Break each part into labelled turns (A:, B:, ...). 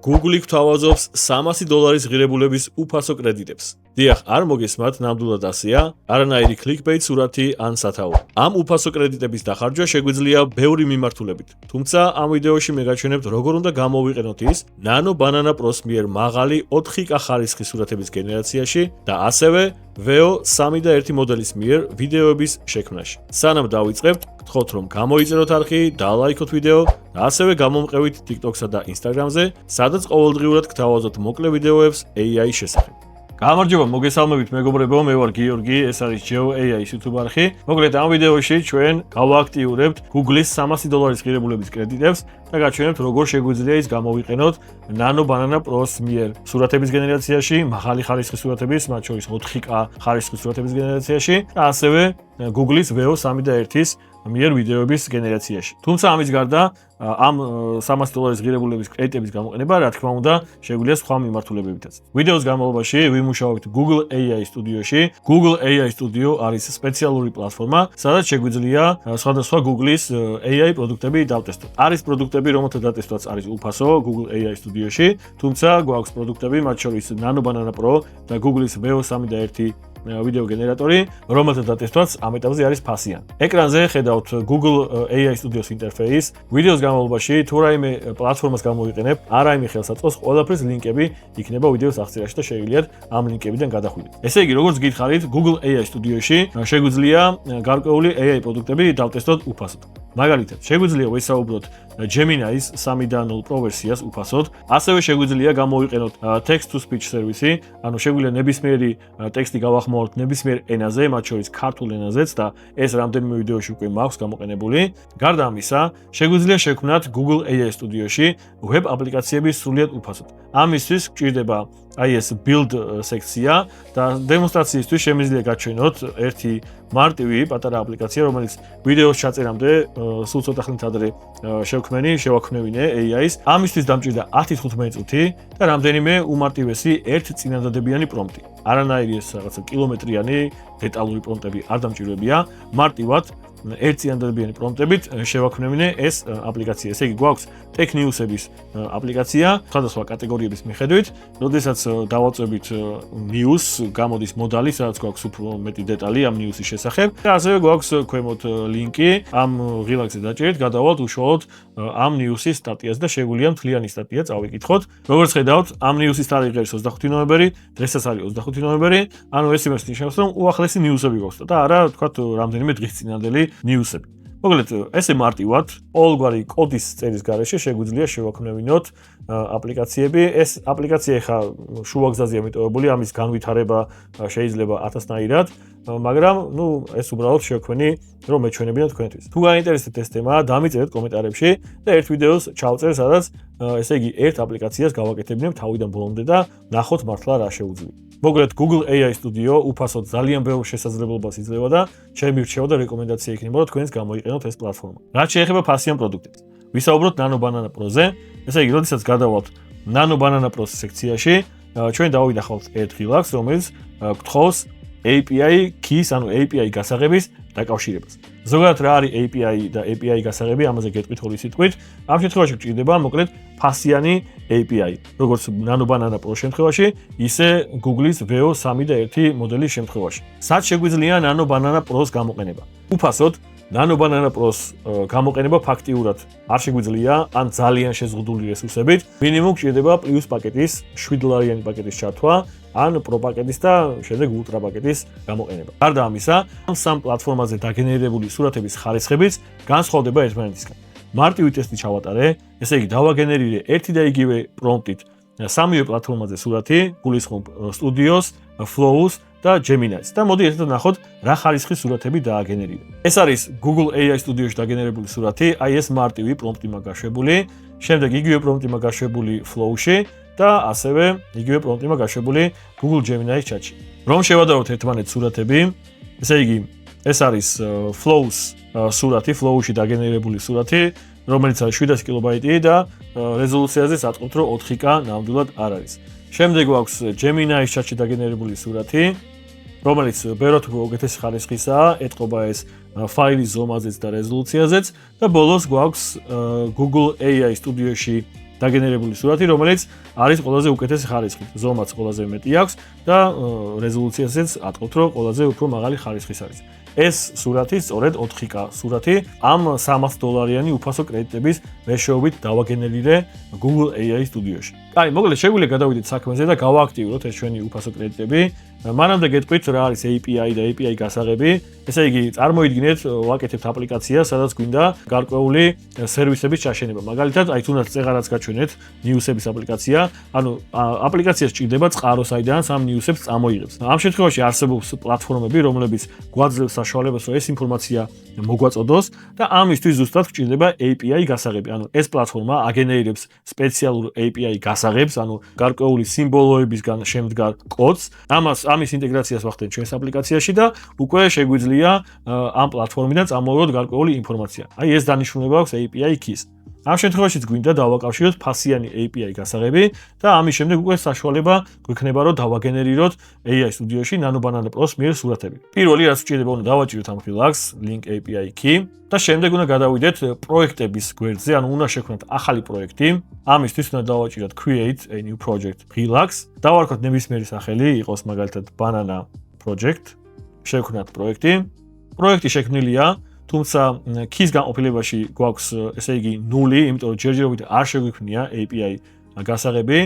A: Google გვთავაზობს $300 ღირებულების უფასო კრედიტებს. დიახ, არ მოგესმათ, ნამდვილად ასეა, არანაირი clickbait სურათი ან სათაური. ამ უფასო კრედიტების დახარჯვა შეგვიძლია ბევრი მიმართულებით. თუმცა ამ ვიდეოში მე გაჩვენებთ, როგორ უნდა გამოვიყენოთ ის Nano Banana Pro-s მიერ მაღალი 4K ხარისხის სურათების გენერაციაში და ასევე Veo 3.1 მოდელის მიერ ვიდეოების შექმნაში. სანამ დავიწყებთ, გთხოვთ რომ გამოიწეროთ არხი, დალაიქოთ ვიდეო და ასევე გამომყევით TikTok-სა და Instagram-ზე, სადაც ყოველდღიურად გთავაზობთ მოკლე ვიდეოებს AI-ის შესახებ. გამარჯობა, მოგესალმებით მეგობრებო, მე ვარ გიორგი, ეს არის Geo AI-ის YouTube არხი. მოკლედ ამ ვიდეოში ჩვენ გავააქტიურებთ Google-ის $300 ღირებულების კრედიტებს და გაჩვენებთ, როგორ შეგვიძლია ის გამოვიყენოთ Nano Banana Pro-s მიერ სურათების გენერაციაში, მაღალი ხარისხის სურათების, მათ შორის 4K ხარისხის სურათების გენერაციაში და ასევე Google-ის Veo 3.1-ის მიერ ვიდეოების გენერაციაში. თუმცა ამის გარდა ამ $300 ღირებულების კრედიტების გამოყენება, რა თქმა უნდა, შეგვიძლია სხვა მიმართულებებითაც. ვიდეოს განმავლობაში ვიმუშაობთ Google AI Studio-ში. Google AI Studio არის სპეციალური პლატფორმა, სადაც შეგვიძლია სხვადასხვა Google-ის AI პროდუქტები დავტესტოთ. არის პროდუქტები, რომელთა დატესტვაც არის უფასო Google AI Studio-ში, თუმცა გვაქვს პროდუქტები, მათ შორის Nano Banana Pro და Google-ის Veo 3.1 ვიდეო გენერატორი, რომელთა დატესტვაც ამ ეტაპზე არის ფასიანი. ეკრანზე ხედავთ Google AI Studio-s ინტერფეისს. ვიდეოს განმავლობაში თუ რაიმე პლატფორმას გამოვიყენებ, არ რაიმე ხელსაწყოს, ყველაფრის ლინკები იქნება ვიდეოს აღწერაში და შეგიძლიათ ამ ლინკებიდან გადახვიდეთ. ესე იგი, როგორც გითხარით, Google AI Studio-ში შეგვიძლია გარკვეული AI პროდუქტები დავტესტოთ უფასოდ. მაგალითად, შეგვიძლია ვესაუბროთ Gemini-ის 3.0 Pro ვერსიას უფასოდ, ასევე შეგვიძლია გამოვიყენოთ text to speech სერვისი, ანუ შეგვიძლია ნებისმიერი ტექსტი გავახმოვოთ ნებისმიერ ენაზე, მათ შორის ქართულ ენაზეც და ეს რამდენიმე ვიდეოში უკვე მაქვს გამოყენებული. გარდა ამისა, შეგვიძლია შევქმნათ Google AI Studio-ში web აპლიკაციები სრულიად უფასოდ. ამისთვის გჭირდება აი ეს build სექცია და დემონსტრაციისთვის შემიძლია გაჩვენოთ ერთი მარტივი პატარა აპლიკაცია, რომელიც ვიდეოს ჩაწერამდე სულ ცოტა ხნით ადრე შევქმნევინე AI-ს. ამისთვის დამჭირდა 10-15 წუთი და რამდენიმე უმარტივესი ერთ წინადადებიანი პრომპტი. არანაირი ეს რაღაცა კილომეტრიანი დეტალური პრომპტები არ დამჭირვებია, მარტივად ერთ წინადადებიანი პრომპტებით შევაქმნევინე ეს აპლიკაცია. ესე იგი, გვაქვს Tech News-ების აპლიკაცია, სხვადასხვა კატეგორიების მიხედვით, როდესაც დავაწვევით news, გამოდის მოდალი, სადაც გვაქვს უფრო მეტი დეტალი ამ news-ის შესახებ და ასევე გვაქვს ქვემოთ ლინკი ამ ღილაკზე დაჭერით, გადავალთ უშუალოდ ამ news-ის სტატიას და შეგვიძლია მთლიანი სტატია წავიკითხოთ. როგორც ხედავთ, ამ news-ის თარიღი არის 25 ნოემბერი, დღესაც არის 25 ნოემბერი, ანუ ეს იმას ნიშნავს, რომ უახლესი news-ები გვაქვს და არა, თქვათ, რამდენიმე დღის წინანდელი news-ები. მოკლედ, ესე მარტივად, ყოველგვარი კოდის წერის გარეშე შეგვიძლია შევაქმნევინოთ აპლიკაციები. ეს აპლიკაცია ხა შუაგზაზეა მიტოვებული, ამის განვითარება შეიძლება 1000-ნაირად, მაგრამ ეს უბრალოდ შევქმნი, რომ მეჩვენებინათ თქვენთვის. თუ გაინტერესებთ ეს თემა, დამიწერეთ კომენტარებში და ერთ ვიდეოს ჩავწერ, სადაც ესე იგი ერთ აპლიკაციას გავაკეთებინებ თავიდან ბოლომდე და ნახოთ მართლა რა შეუძლია. მოკლედ, Google AI Studio უფასოდ ძალიან ბევრ შესაძლებლობას იძლევა და ჩემი რჩევა და რეკომენდაცია იქნება, რომ თქვენს გამოიყენოთ ეს პლატფორმა. რაც შეეხება ფასიან პროდუქტებს. ვისაუბროთ Nano Banana Pro-ზე. ესე იგი, როდესაც გადავალთ Nano Banana Pro-s სექციაში, ჩვენ დავიდახავთ ერთ ღილაკს, რომელიც გთხოვს API keys, ანუ API გასაღების დაკავშირებას. ზოგადად რა არის API და API გასაღები, ამაზე გეტყვით ორი სიტყვით. ამ შემთხვევაში გჭირდება მოკლედ ფასიანი API, როგორც Nano Banana Pro შემთხვევაში, ისე Google-ის Veo 3.1 მოდელის შემთხვევაში. სად შეგვიძლია Nano Banana Pro-s გამოყენება? უფასოდ Nano Banana Pro-s გამოყენება ფაქტიურად არ შეგვიძლია, ან ძალიან შეზღუდული რესურსებით. მინიმუმ გჭირდება Plus პაკეტის, $7 პაკეტის ჩართვა, ან Pro პაკეტის და შემდეგ Ultra პაკეტის გამოყენება. გარდა ამისა, სამ პლატფორმაზე დაგენერირებული სურათების ხარისხებიც განსხვავდება ერთმანეთისგან. მარტივი ტესტი ჩავატარე, ესე იგი დავაგენერირე ერთი და იგივე პრომპტით სამივე პლატფორმაზე სურათი, გულისხმობ Studios, Flows და Gemini-ს და მოდი ერთად ნახოთ რა ხარისხის სურათები დააგენერირე. ეს არის Google AI Studio-ში დაგენერირებული სურათი, აი ეს მარტივი პრომპტი მაგ გაშვებული, შემდეგ იგივე პრომპტი მაგ გაშვებული Flow-ში და ასევე იგივე პრომპტი მაგ გაშვებული Google Gemini-ის ჩატში. რომ შევადაროთ ერთმანეთს სურათები, ესე იგი, ეს არის Flows სურათი, Flow-ში დაგენერირებული სურათი, რომელიც არის 700 კილობაიტი და რეზოლუციაზე საწყობთ, რომ 4K ნამდვილად არ არის. შემდეგ გვაქვს Gemini-ის ჩატში დაგენერირებული სურათი, რომელიც ბევრად უკეთესი ხარისხისაა, ეთყობა ეს ფაილის ზომაზეც და რეზოლუციაზეც და ბოლოს გვაქვს Google AI Studio-ში დაგენერებული სურათი, რომელიც არის ყველაზე უკეთესი ხარისხით. ზომაც ყველაზე მეტი აქვს და რეზოლუციაზეც ატყობთ, რომ ყველაზე უფრო მაღალი ხარისხის არის. ეს სურათი სწორედ 4K სურათი ამ $300 უფასო კრედიტების მეშვეობით დავაგენერირე Google AI Studio-ში. აი, მოგლედ შეგვიძლია გადავიდეთ საქმეზე და გავააქტიუროთ ეს ჩვენი უფასო კრედიტები. მანამდე გეტყვით რა არის API და API გასაღები. ესე იგი, წარმოიდგინეთ, ვაკეთებთ აპლიკაცია, სადაც გვინდა გარკვეული სერვისების ჩაშენება. მაგალითად, აი თუნდაც წეღარაც გაჩვენეთ News-ების აპლიკაცია. ანუ აპლიკაციას ჭირდება წყარო, საიდანაც ამ News-ებს წამოიღებს. ამ შემთხვევაში არსებობს პლატფორმები, რომლებიც გვაძლევს საშუალებას, რომ ეს ინფორმაცია მოგვაწოდოს და ამისთვის ზუსტად გვჭირდება API გასაღები. ანუ ეს პლატფორმა აგენერირებს სპეციალურ API გასაღებს, ანუ გარკვეული სიმბოლოებისგან შემდგარ კოდს. ამის ინტეგრაციას ვახდენთ ჩვენს აპლიკაციაში და უკვე შეგვიძლია ამ პლატფორმიდან წამოვიღოთ გარკვეული ინფორმაცია. აი ეს დანიშნულება აქვს API keys. ამ შემთხვევაშიც გვინდა დავაკავშიროთ ფასიანი API გასაღები და ამის შემდეგ უკვე საშუალება გვექნება რომ დავაგენერიროთ AI Studio-ში Nano Banana Pro-s მიერ სურათები. პირველი რაც გვჭირდება უნდა დავაჭიროთ ამ Relax Link API key და შემდეგ უნდა გადავიდეთ პროექტების გვერდზე, ანუ უნდა შევქმნათ ახალი პროექტი. ამისთვის უნდა დავაჭიროთ Create a new project Relax. დავარქვათ ნებისმიერი სახელი, იყოს მაგალითად Banana Project. შევქმნათ პროექტი. პროექტი შექმნილია თუმცა keys განყოფილებაში გვაქვს ესე იგი 0, იმიტომ რომ ჯერჯერობით არ შეგვიქმნია API გასაღები.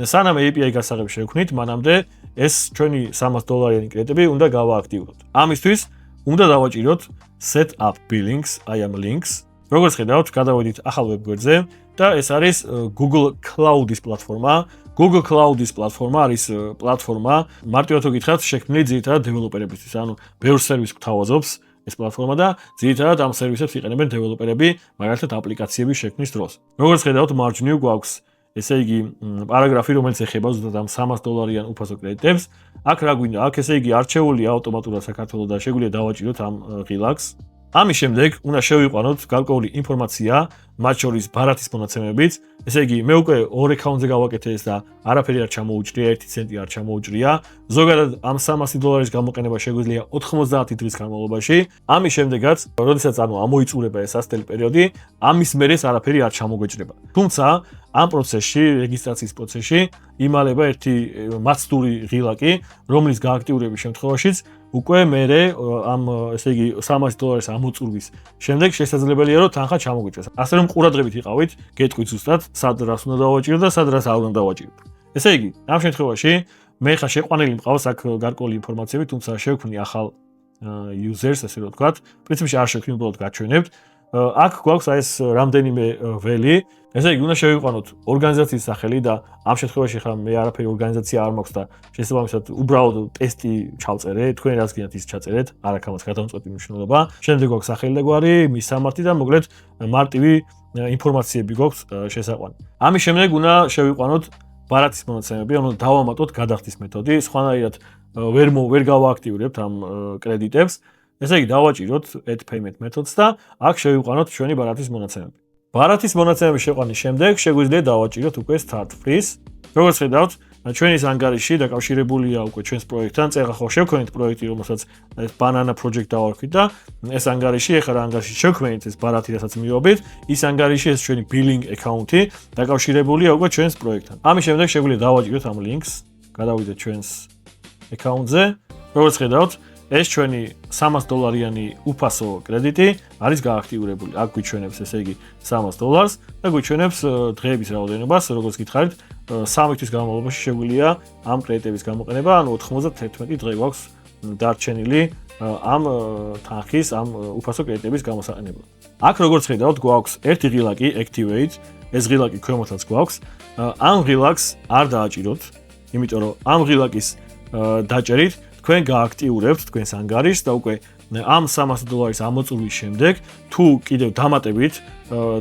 A: სანამ API გასაღები შევქმნით, მანამდე ეს ჩვენი $300 კრედიტები უნდა გავააქტიუროთ. ამისთვის უნდა დავაჭიროთ set up billings, I am links. როგორც ხედავთ, გადავედით ახალ ვებგვერდზე და ეს არის Google Cloud-ის პლატფორმა. Google Cloud-ის პლატფორმა არის პლატფორმა, მარტივად თუ გითხრათ, შექმნილი ძირითადად დეველოპერებისთვის, ანუ ბევრ სერვისს გვთავაზობს ეს პლატფორმა და ძირითადად ამ სერვისებს იყენებენ დეველოპერები, მაგალითად აპლიკაციების შექმნის დროს. როგორც ხედავთ, მარჯვნივ გვაქვს ესე იგი პარაგრაფი, რომელიც ეხება ზუსტად ამ $300 უფასო კრედიტებს. აქ რა გვინდა? აქ ესე იგი არჩეულია ავტომატურად საქართველოს და შეგვიძლია დავაჭიროთ ამ Relax. ამის შემდეგ უნდა შევიყვანოთ გარკვეული ინფორმაცია, მათ შორის ბარათის მონაცემებით. ესე იგი, მე უკვე 2 აკაუნტზე გავაკეთე ეს და არაფერი არ ჩამოუჭრია, 1 ცენტი არ ჩამოუჭრია. ზოგადად ამ $300 გამოყენება შეგვიძლია 90 დღის განმავლობაში. ამის შემდეგაც, როდესაც ამოიწურება ეს ასტელი პერიოდი, ამის მერე არაფერი არ ჩამოგვეჭრება. თუმცა ამ პროცესში, რეგისტრაციის პროცესში იმალება ერთი მასტური ღილაკი, რომლის გააქტიურების შემთხვევაშიც უკვე მერე ამ ესე იგი $300 ამოწურვის შემდეგ შესაძლებელია რომ თანხა ჩამოგვიჭრას. ასე რომ ყურადღებით იყავით, გეტყვით ზუსტად სად რას უნდა დავაჭირო და სად რას არ უნდა დავაჭირო. ესე იგი, ამ შემთხვევაში მე ხა შეყვანილი მყავს აქ გარკვეული ინფორმაციები, თუმცა შევქმნი ახალ users, ასე რომ ვთქვათ. პრინციპში არ შევქმნი, უბრალოდ გაჩვენებთ. აქ გვაქვს ეს რამდენიმე ველი. ესე იგი, უნდა შევიყვანოთ ორგანიზაციის სახელი და ამ შემთხვევაში ხა მე არაფერი ორგანიზაცია არ მაქვს და შესაბამისად უბრალოდ ტესტი ჩავწერე, თქვენ რაც გინდათ ის ჩაწერეთ, არაქამაც გადამწყვეტი მნიშვნელობა. შემდეგ გვაქვს სახელი და გვარი, მის სამართი და მოკლედ მარტივი ინფორმაციები გვაქვს შესაყვანი. ამის შემდეგ უნდა შევიყვანოთ ბარათის მონაცემები, ანუ დავამატოთ გადახდის მეთოდი, სხვანაირად ვერ გავააქტიურებთ ამ კრედიტებს. ესე იგი, დავაჭიროთ add payment methods და აქ შევიყვანოთ ჩვენი ბარათის მონაცემები. ბარათის მონაცემების შეყვანის შემდეგ შეგვიძლია დავაჭიროთ უკვე start freeze. როგორც ხედავთ, ჩვენი ანგარიში დაკავშირებულია უკვე ჩვენს პროექტთან. წერა ხო შევქმნით პროექტი, რომელსაც Banana Project დავარქვით და ეს ანგარიში, ეხლა რა ანგარიში შევქმნით ეს ბარათი, რასაც მივაბით, ის ანგარიში ეს ჩვენი billing account-ი დაკავშირებულია უკვე ჩვენს პროექტთან. ამის შემდეგ შეგვიძლია დავაჭიროთ ამ links, გადავიდეთ ჩვენს account-ზე. როგორც ხედავთ, ეს ჩვენი $300 უფასო კრედიტი არის გააქტიურებული. აქ გვიჩვენებს ესე იგი $300 და გვიჩვენებს დღეების რაოდენობას, როგორც გითხარით, 3 თვის განმავლობაში შეგვიძლია ამ კრედიტების გამოყენება, ანუ 91 დღე გვაქვს დარჩენილი ამ თანხის, ამ უფასო კრედიტების გამოსაყენებლად. აქ როგორც ხედავთ, გვაქვს ერთი ღილაკი activate, ეს ღილაკი ქვემოთაც გვაქვს. ამ ღილაკს არ დააჭიროთ, იმიტომ რომ ამ ღილაკის დაჭერით თქვენ გააქტიურებთ თქვენს ანგარიშს და უკვე ამ $300 ამოწურვის შემდეგ თუ კიდევ დამატებით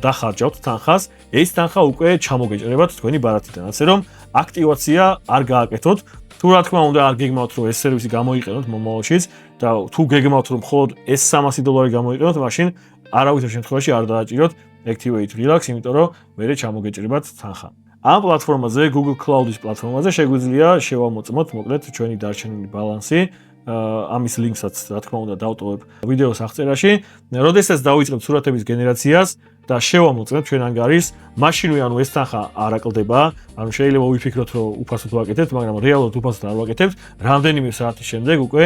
A: დახარჯავთ თანხას, ეს თანხა უკვე ჩამოგეჭრებათ თქვენი ბარათიდან, ასე რომ აქტივაცია არ გააკეთოთ. თუ რა თქმა უნდა არ გეგმავთ რომ ეს სერვისი გამოიყენოთ მომავალშიც და თუ გეგმავთ რომ მხოლოდ ეს $300 გამოიყენოთ, მაშინ არავითარ შემთხვევაში არ დააჭიროთ Activate Relax, იმიტომ რომ მერე ჩამოგეჭრებათ თანხა. ამ პლატფორმაზე, Google Cloud-ის პლატფორმაზე შეგვიძლია შევამოწმოთ მოკლედ ჩვენი დარჩენილი ბალანსი. ამის ლინკსაც რა თქმა უნდა დავტოვებ ვიდეოს აღწერაში. როდესაც დავიწყებთ სურათების გენერაციას, და შევამოწმებთ ჩვენ ანგარის, მაშინვე ანუ ეს თანხა არ აკლდება, ანუ შეიძლება ვიფიქროთ, რომ უფასოდ ვაკეთებთ, მაგრამ რეალურად უფასოდ არ ვაკეთებთ, რამდენიმე საათის შემდეგ უკვე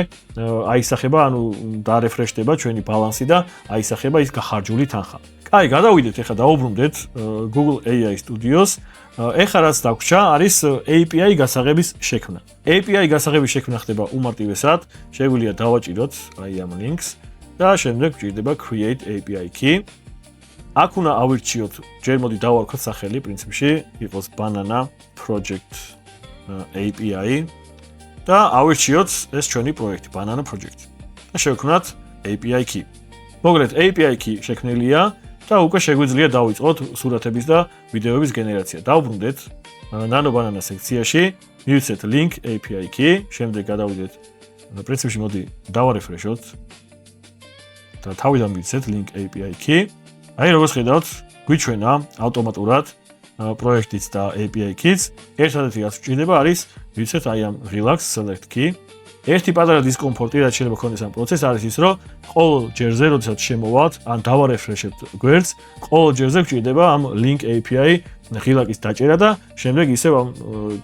A: აისახება, ანუ დარეფრეშდება ჩვენი ბალანსი და აისახება ის გახარჯული თანხა. კაი, გადავიდეთ, ეხლა დაუბრუნდეთ Google AI Studios. ეხლა რაც დაგვრჩა, არის API გასაღების შექმნა. API გასაღების შექმნა ხდება უმარტივესად, შეგვიძლია დავაჭიროთ აი ამ links და შემდეგ გვჭირდება create API key. აქ უნდა ავირჩიოთ, ჯერ მოდი დავარქვათ სახელი, პრინციპში იყოს banana project API და ავირჩიოთ ეს ჩვენი პროექტი banana project. და შევქმნათ API key. მოგლეთ API key შექმნილია და უკვე შეგვიძლია დავიწყოთ სურათების და ვიდეოების გენერაცია. დავუბრუნდეთ Nano Banana სექციაში, მივცეთ link API key, შემდეგ გადავიდეთ პრინციპში მოდი დავარეფრეშოთ და თავიდან მივცეთ link API key. აი როგორც ხედავთ, გვიჩვენა ავტომატურად პროექტიც და API keys. ერთადერთი რაც გვჭირდება არის მივცეთ აი ამ relax select key. ერთი პატარა დისკომფორტი რაც შეიძლება გქონდეს ამ პროცესს არის ის, რომ ყოველ ჯერზე, როდესაც შემოვალთ, ან დავარეფრეშებთ გვერდს, ყოველ ჯერზე გვჭირდება ამ link API ღილაკის დაჭერა და შემდეგ ისევ ამ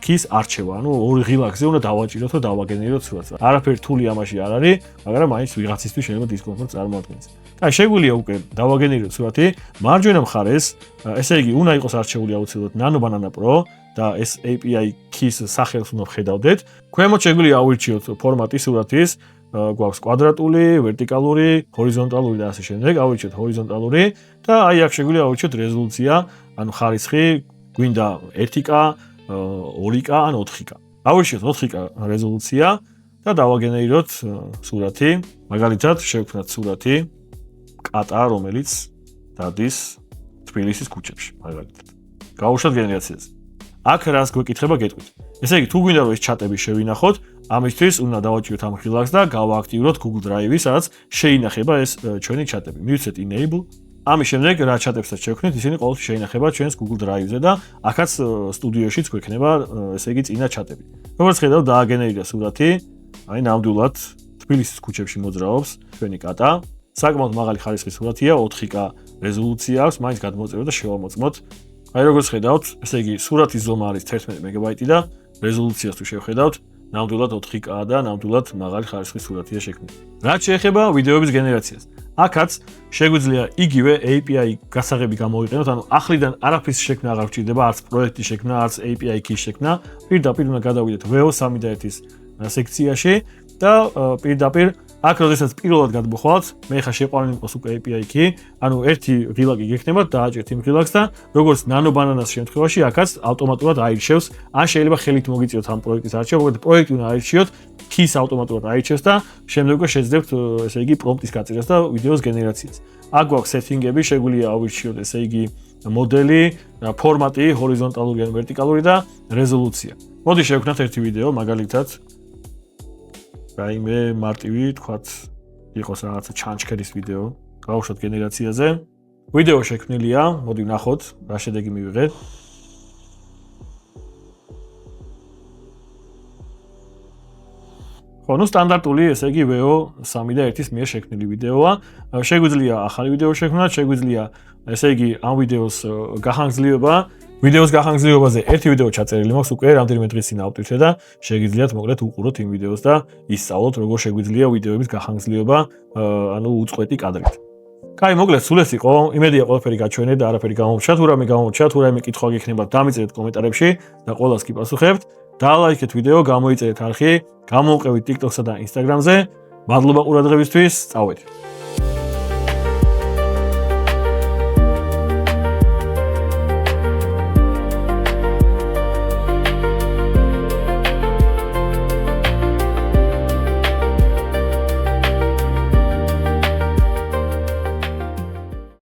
A: keys არჩევა. ანუ ორი ღილაკზე უნდა დავაჭიროთ და დავაგენეროთ სურათს. არაფერი რთული ამაში არ არის, მაგრამ მაინც ვიღაცისთვის შეიძლება დისკომფორტს წარმოადგენს. აი, შეგვიძლია უკვე დავაგენეროთ სურათი. მარჯვენა მხარეს, ესე იგი, უნდა იყოს არჩეული აუცილებლად Nano Banana Pro და ეს API keys სახელს უნდა ვხედავდეთ. ქვემოთ შეგვიძლია ავირჩიოთ ფორმატი სურათის, გვაქვს კვადრატული, ვერტიკალური, ჰორიზონტალური და ასე შემდეგ. ავირჩიოთ ჰორიზონტალური და აი აქ შეგვიძლია ავირჩიოთ რეზოლუცია, ანუ ხარისხი, გვინდა 1K, 2K ან 4K. ავირჩიოთ 4K რეზოლუცია და დავაგენეროთ სურათი. მაგალითად, შევქმნათ სურათი კატა, რომელიც დადის თბილისის ქუჩებში, მაგალითად. გავუშვათ გენერაციაზე. აქ რას გვეკითხება გეტყვით. ესე იგი, თუ გვინდა რომ ეს ჩატები შევინახოთ, ამისთვის უნდა დავაჭიროთ ამ ღილაკს და გავააქტიუროთ Google Drive-ი, სადაც შეინახება ეს ჩვენი ჩატები. მივცეთ enable. ამის შემდეგ რა ჩატებსაც შევქმნით, ისინი ყოველთვის შეინახება ჩვენს Google Drive-ზე და აქაც სტუდიოშიც გვექნება, ესე იგი, წინა ჩატები. როგორც ხედავთ, დააგენერირდა სურათი, აი ნამდვილად თბილისის ქუჩებში მოძრაობს ჩვენი კატა. საკმაოდ მაღალი ხარისხის სურათია, 4K რეზოლუცია აქვს, მაინც გადმოწეროთ და შევამოწმოთ. აი როგორც ხედავთ, ესე იგი, სურათის ზომა არის 11 მეგაბაიტი და რეზოლუციას თუ შევხედავთ, ნამდვილად 4K და ნამდვილად მაღალი ხარისხის სურათია შექმნილი. რაც შეეხება ვიდეოების გენერაციას, აქაც შეგვიძლია იგივე API გასაღები გამოვიყენოთ, ანუ ახლიდან არაფრის შექმნა აღარ გვჭირდება, არც პროექტის შექმნა, არც API key შექმნა. პირდაპირ უნდა გადავიდეთ VO3.1-ის სექციაში და პირდაპირ აქ როდესაც პირველად გადმოხვალთ, მე ხა შეყვანილი იყოს უკვე API key, ანუ ერთი ღილაკი გექნებათ, დააჭერთ იმ ღილაკს და როგორც Nano Banana-ს შემთხვევაში, აქაც ავტომატურად აირჩევს, ან შეიძლება ხელით მოგიწიოთ ამ პროექტის არჩევა, მოკლედ პროექტი უნდა აირჩიოთ, keys ავტომატურად აირჩევს და შემდეგ უკვე შეძლებთ, ესე იგი, პრომპტის გაწერას და ვიდეოს გენერაციას. აქ გვაქვს სეტინგები, შეგვიძლია ავირჩიოთ, ესე იგი, მოდელი, ფორმატი, ჰორიზონტალური ან ვერტიკალური და რეზოლუცია. მოდი შევქმნათ ერთი ვიდეო, მაგალითად რაიმე მარტივი, თქვათ, იყოს რაღაცა ჩანჩქერის ვიდეო, გავუშვათ გენერაციაზე. ვიდეო შექმნილია, მოდი ვნახოთ, რა შედეგი მივიღეთ. ხო, ნუ სტანდარტული, ესე იგი, VO3.1-ის მიერ შექმნილი ვიდეოა. შეგვიძლია ახალი ვიდეო შექმნათ, შეგვიძლია, ესე იგი, ამ ვიდეოს გახანგრძლივება. ვიდეოს გახანგრძლივებაზე ერთი ვიდეო ჩაწერილი მაქვს, უკვე რამდენიმე დღის წინ ავტვირთე და შეგიძლიათ მოკლედ უყუროთ იმ ვიდეოს და ისწავლოთ, როგორ შეგვიძლია ვიდეოების გახანგრძლივება, ანუ უწყვეტი კადრით. კაი, მოკლედ სულ ეს იყო. იმედია ყველაფერი გაჩვენეთ და არაფერი გამომრჩა. თუ რამე გამომრჩა, თუ რაიმე კითხვა გექნებათ, დამიწერეთ კომენტარებში და ყველას კი პასუხებთ. დალაიქეთ ვიდეო, გამოიწერეთ არხი, გამოვყევით TikTok-სა და Instagram-ზე. მადლობა ყურადღებისთვის, წავედით.